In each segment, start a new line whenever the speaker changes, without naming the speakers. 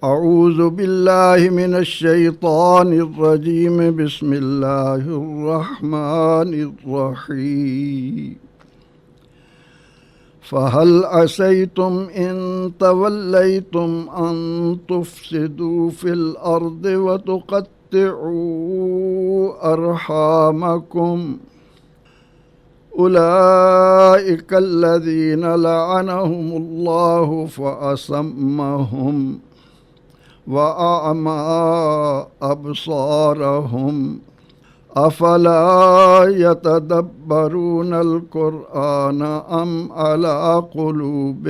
اعوذ باللہ من الشیطان الرجیم بسم اللہ الرحمن الرحیم فہل عصیتم ان تولیتم ان تفسدوا فی الارض وتقطعوا ارحامکم اولئک الذین لعنہم اللہ فاصمہم وَأَعْمَى أَبْصَارَهُمْ أَفَلَا يَتَدَبَّرُونَ الْقُرْآنَ أَمْ عَلَىٰ قُلُوبٍ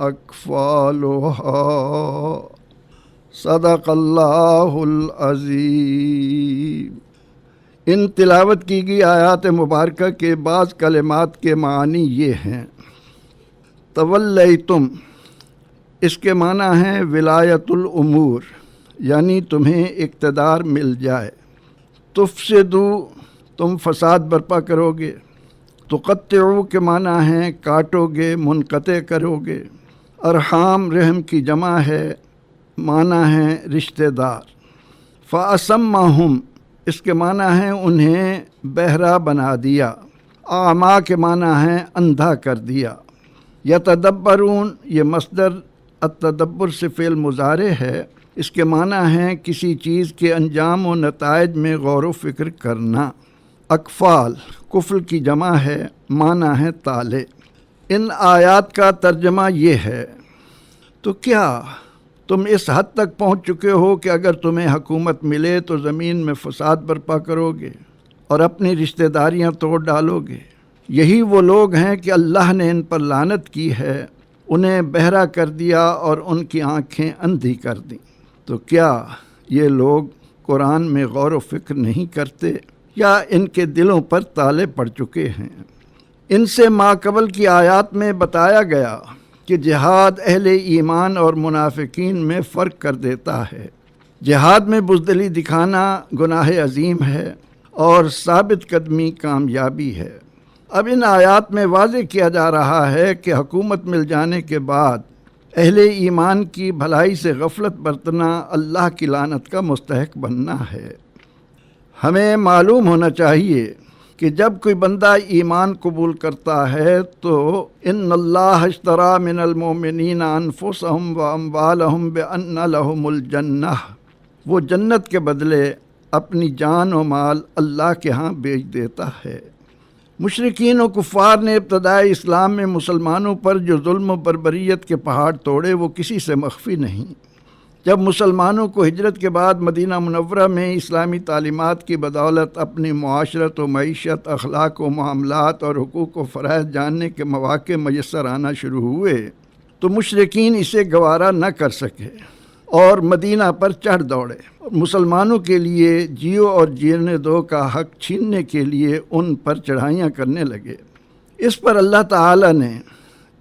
أَقْفَالُهَا صدق اللہ العظیم۔ ان تلاوت کی گئی آیات مبارکہ کے بعض کلمات کے معنی یہ ہیں۔ تولیتم، اس کے معنی ہیں ولایت الامور، یعنی تمہیں اقتدار مل جائے۔ تفسدو، تم فساد برپا کرو گے۔ تقطعو کے معنی ہیں کاٹو گے، منقطع کرو گے۔ ارحام رحم کی جمع ہے، معنی ہیں رشتہ دار۔ فاصمہم، اس کے معنی ہیں انہیں بہرا بنا دیا۔ اعمیٰ کے معنی ہیں اندھا کر دیا۔ یتدبرون، یہ مصدر التدبر سے فعل مضارع ہے، اس کے معنی ہیں کسی چیز کے انجام و نتائج میں غور و فکر کرنا۔ اقفال، کفل کی جمع ہے، معنی ہے تالے۔ ان آیات کا ترجمہ یہ ہے، تو کیا تم اس حد تک پہنچ چکے ہو کہ اگر تمہیں حکومت ملے تو زمین میں فساد برپا کرو گے اور اپنی رشتہ داریاں توڑ ڈالو گے؟ یہی وہ لوگ ہیں کہ اللہ نے ان پر لعنت کی ہے، انہیں بہرا کر دیا اور ان کی آنکھیں اندھی کر دیں۔ تو کیا یہ لوگ قرآن میں غور و فکر نہیں کرتے یا ان کے دلوں پر تالے پڑ چکے ہیں؟ ان سے ماقبل کی آیات میں بتایا گیا کہ جہاد اہل ایمان اور منافقین میں فرق کر دیتا ہے۔ جہاد میں بزدلی دکھانا گناہ عظیم ہے اور ثابت قدمی کامیابی ہے۔ اب ان آیات میں واضح کیا جا رہا ہے کہ حکومت مل جانے کے بعد اہل ایمان کی بھلائی سے غفلت برتنا اللہ کی لعنت کا مستحق بننا ہے۔ ہمیں معلوم ہونا چاہیے کہ جب کوئی بندہ ایمان قبول کرتا ہے تو ان اللہ اشتری من المؤمنین انفسہم واموالہم بان لہم الجنہ، وہ جنت کے بدلے اپنی جان و مال اللہ کے ہاں بیچ دیتا ہے۔ مشرکین و کفار نے ابتدائی اسلام میں مسلمانوں پر جو ظلم و بربریت کے پہاڑ توڑے وہ کسی سے مخفی نہیں۔ جب مسلمانوں کو ہجرت کے بعد مدینہ منورہ میں اسلامی تعلیمات کی بدولت اپنی معاشرت و معیشت، اخلاق و معاملات اور حقوق و فرائض جاننے کے مواقع میسر آنا شروع ہوئے تو مشرکین اسے گوارا نہ کر سکے اور مدینہ پر چڑھ دوڑے۔ مسلمانوں کے لیے جیو اور جینے دو کا حق چھیننے کے لیے ان پر چڑھائیاں کرنے لگے۔ اس پر اللہ تعالی نے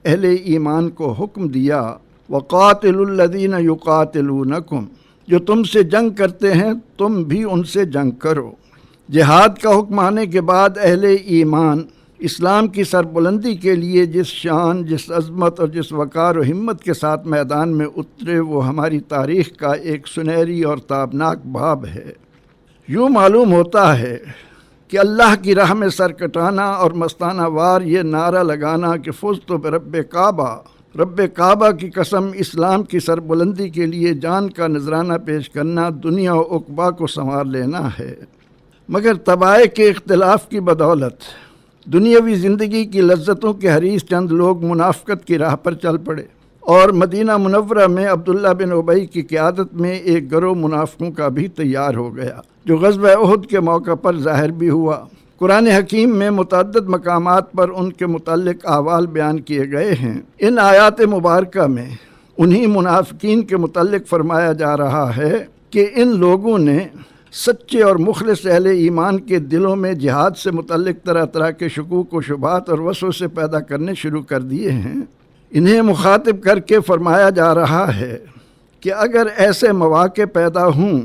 اہل ایمان کو حکم دیا، وَقَاتِلُوا الَّذِينَ يُقَاتِلُونَكُمْ، جو تم سے جنگ کرتے ہیں تم بھی ان سے جنگ کرو۔ جہاد کا حکم آنے کے بعد اہل ایمان اسلام کی سربلندی کے لیے جس شان، جس عظمت اور جس وقار و ہمت کے ساتھ میدان میں اترے وہ ہماری تاریخ کا ایک سنہری اور تابناک باب ہے۔ یوں معلوم ہوتا ہے کہ اللہ کی راہ میں سر کٹانا اور مستانہ وار یہ نعرہ لگانا کہ فزت برب کعبہ، رب کعبہ کی قسم، اسلام کی سربلندی کے لیے جان کا نذرانہ پیش کرنا دنیا و عقبہ کو سنوار لینا ہے۔ مگر طبائع کے اختلاف کی بدولت دنیاوی زندگی کی لذتوں کے حریص چند لوگ منافقت کی راہ پر چل پڑے اور مدینہ منورہ میں عبداللہ بن ابی کی قیادت میں ایک گروہ منافقوں کا بھی تیار ہو گیا، جو غزوہ احد کے موقع پر ظاہر بھی ہوا۔ قرآن حکیم میں متعدد مقامات پر ان کے متعلق احوال بیان کیے گئے ہیں۔ ان آیات مبارکہ میں انہی منافقین کے متعلق فرمایا جا رہا ہے کہ ان لوگوں نے سچے اور مخلص اہل ایمان کے دلوں میں جہاد سے متعلق طرح طرح کے شکوک و شبہات اور وسوسے پیدا کرنے شروع کر دیے ہیں۔ انہیں مخاطب کر کے فرمایا جا رہا ہے کہ اگر ایسے مواقع پیدا ہوں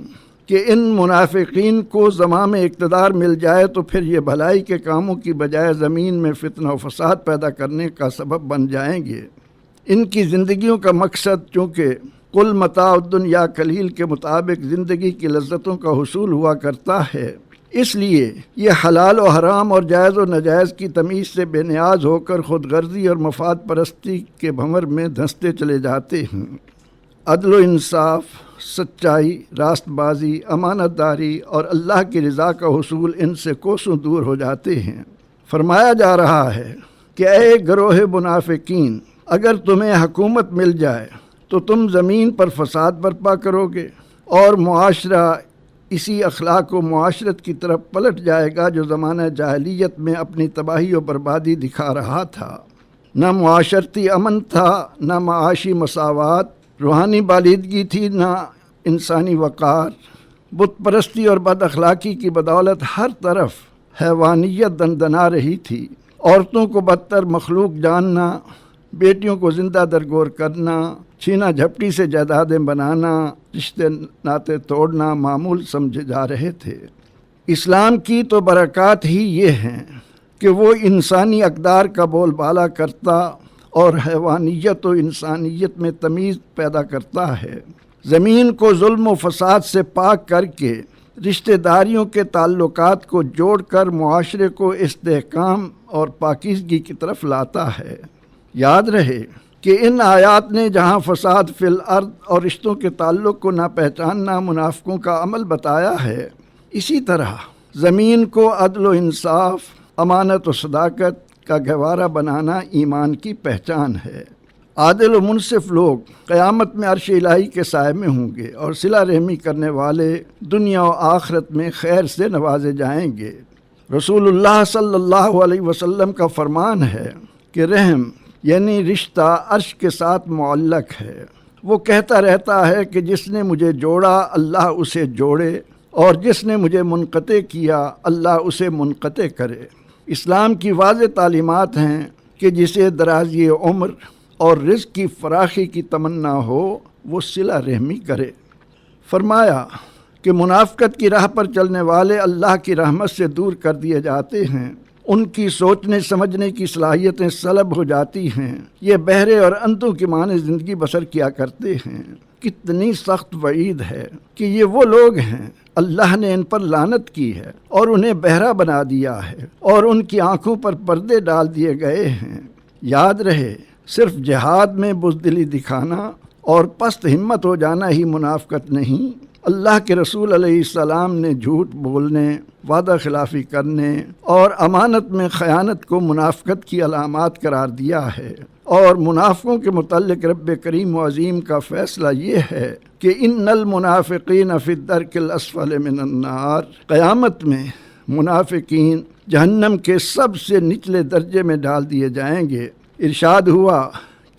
کہ ان منافقین کو زمام اقتدار مل جائے تو پھر یہ بھلائی کے کاموں کی بجائے زمین میں فتنہ و فساد پیدا کرنے کا سبب بن جائیں گے۔ ان کی زندگیوں کا مقصد چونکہ قل متاع الدنیا قلیل کے مطابق زندگی کی لذتوں کا حصول ہوا کرتا ہے، اس لیے یہ حلال و حرام اور جائز و ناجائز کی تمیز سے بے نیاز ہو کر خود غرضی اور مفاد پرستی کے بھنور میں دھنستے چلے جاتے ہیں۔ عدل و انصاف، سچائی، راست بازی، امانت داری اور اللہ کی رضا کا حصول ان سے کوسوں دور ہو جاتے ہیں۔ فرمایا جا رہا ہے کہ اے گروہ منافقین، اگر تمہیں حکومت مل جائے تو تم زمین پر فساد برپا کرو گے اور معاشرہ اسی اخلاق و معاشرت کی طرف پلٹ جائے گا جو زمانہ جاہلیت میں اپنی تباہی و بربادی دکھا رہا تھا۔ نہ معاشرتی امن تھا، نہ معاشی مساوات، روحانی بالیدگی تھی، نہ انسانی وقار۔ بت پرستی اور بد اخلاقی کی بدولت ہر طرف حیوانیت دندنا رہی تھی۔ عورتوں کو بدتر مخلوق جاننا، بیٹیوں کو زندہ درگور کرنا، چھینا جھپٹی سے جائیدادیں بنانا، رشتے ناطے توڑنا معمول سمجھے جا رہے تھے۔ اسلام کی تو برکات ہی یہ ہیں کہ وہ انسانی اقدار کا بول بالا کرتا اور حیوانیت و انسانیت میں تمیز پیدا کرتا ہے۔ زمین کو ظلم و فساد سے پاک کر کے رشتہ داریوں کے تعلقات کو جوڑ کر معاشرے کو استحکام اور پاکیزگی کی طرف لاتا ہے۔ یاد رہے کہ ان آیات نے جہاں فساد فی الارض اور رشتوں کے تعلق کو نہ پہچاننا منافقوں کا عمل بتایا ہے، اسی طرح زمین کو عدل و انصاف، امانت و صداقت کا گہوارہ بنانا ایمان کی پہچان ہے۔ عادل و منصف لوگ قیامت میں عرش الہی کے سائے میں ہوں گے اور صلہ رحمی کرنے والے دنیا و آخرت میں خیر سے نوازے جائیں گے۔ رسول اللہ صلی اللہ علیہ وسلم کا فرمان ہے کہ رحم یعنی رشتہ عرش کے ساتھ معلق ہے۔ وہ کہتا رہتا ہے کہ جس نے مجھے جوڑا اللہ اسے جوڑے، اور جس نے مجھے منقطع کیا اللہ اسے منقطع کرے۔ اسلام کی واضح تعلیمات ہیں کہ جسے درازی عمر اور رزق کی فراخی کی تمنا ہو وہ صلہ رحمی کرے۔ فرمایا کہ منافقت کی راہ پر چلنے والے اللہ کی رحمت سے دور کر دیے جاتے ہیں، ان کی سوچنے سمجھنے کی صلاحیتیں سلب ہو جاتی ہیں، یہ بہرے اور اندھوں کی معنی زندگی بسر کیا کرتے ہیں۔ کتنی سخت وعید ہے کہ یہ وہ لوگ ہیں اللہ نے ان پر لعنت کی ہے اور انہیں بہرا بنا دیا ہے اور ان کی آنکھوں پر پردے ڈال دیے گئے ہیں۔ یاد رہے صرف جہاد میں بزدلی دکھانا اور پست ہمت ہو جانا ہی منافقت نہیں، اللہ کے رسول علیہ السلام نے جھوٹ بولنے، وعدہ خلافی کرنے اور امانت میں خیانت کو منافقت کی علامات قرار دیا ہے۔ اور منافقوں کے متعلق رب کریم و عظیم کا فیصلہ یہ ہے کہ ان المنافقین فی الدرک الاسفل من النار، قیامت میں منافقین جہنم کے سب سے نچلے درجے میں ڈال دیے جائیں گے۔ ارشاد ہوا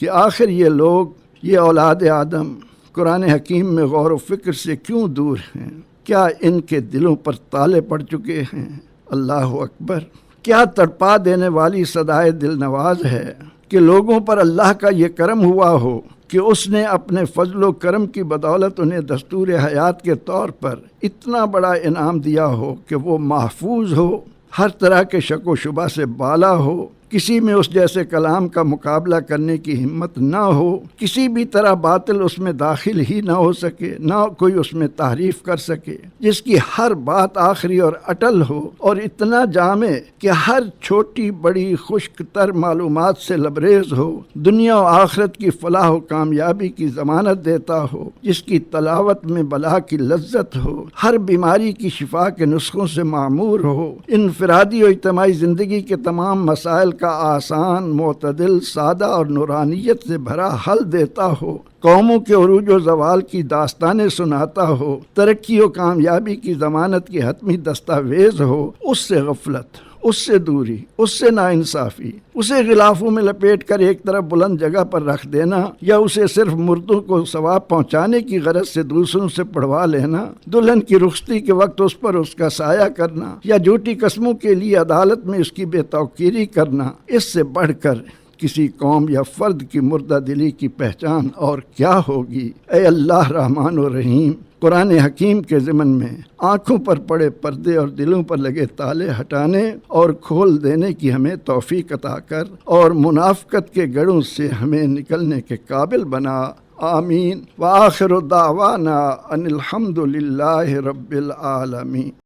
کہ آخر یہ لوگ، یہ اولاد آدم قرآن حکیم میں غور و فکر سے کیوں دور ہیں؟ کیا ان کے دلوں پر تالے پڑ چکے ہیں؟ اللہ اکبر! کیا تڑپا دینے والی صدائے دل نواز ہے کہ لوگوں پر اللہ کا یہ کرم ہوا ہو کہ اس نے اپنے فضل و کرم کی بدولت انہیں دستور حیات کے طور پر اتنا بڑا انعام دیا ہو کہ وہ محفوظ ہو، ہر طرح کے شک و شبہ سے بالا ہو، کسی میں اس جیسے کلام کا مقابلہ کرنے کی ہمت نہ ہو، کسی بھی طرح باطل اس میں داخل ہی نہ ہو سکے، نہ کوئی اس میں تحریف کر سکے، جس کی ہر بات آخری اور اٹل ہو اور اتنا جامع کہ ہر چھوٹی بڑی خشک تر معلومات سے لبریز ہو، دنیا و آخرت کی فلاح و کامیابی کی ضمانت دیتا ہو، جس کی تلاوت میں بلا کی لذت ہو، ہر بیماری کی شفا کے نسخوں سے معمور ہو، انفرادی و اجتماعی زندگی کے تمام مسائل کا آسان، معتدل، سادہ اور نورانیت سے بھرا حل دیتا ہو، قوموں کے عروج و زوال کی داستانیں سناتا ہو، ترقی و کامیابی کی ضمانت کی حتمی دستاویز ہو، اس سے غفلت، اس سے دوری، اس سے ناانصافی، اسے غلافوں میں لپیٹ کر ایک طرف بلند جگہ پر رکھ دینا یا اسے صرف مردوں کو ثواب پہنچانے کی غرض سے دوسروں سے پڑھوا لینا، دلہن کی رخصتی کے وقت اس پر اس کا سایہ کرنا یا جھوٹی قسموں کے لیے عدالت میں اس کی بے توقیری کرنا، اس سے بڑھ کر کسی قوم یا فرد کی مردہ دلی کی پہچان اور کیا ہوگی؟ اے اللہ رحمان و رحیم، قرآن حکیم کے ضمن میں آنکھوں پر پڑے پردے اور دلوں پر لگے تالے ہٹانے اور کھول دینے کی ہمیں توفیق عطا کر، اور منافقت کے گڑھوں سے ہمیں نکلنے کے قابل بنا۔ آمین وآخر دعوانا ان الحمد للہ رب العالمین.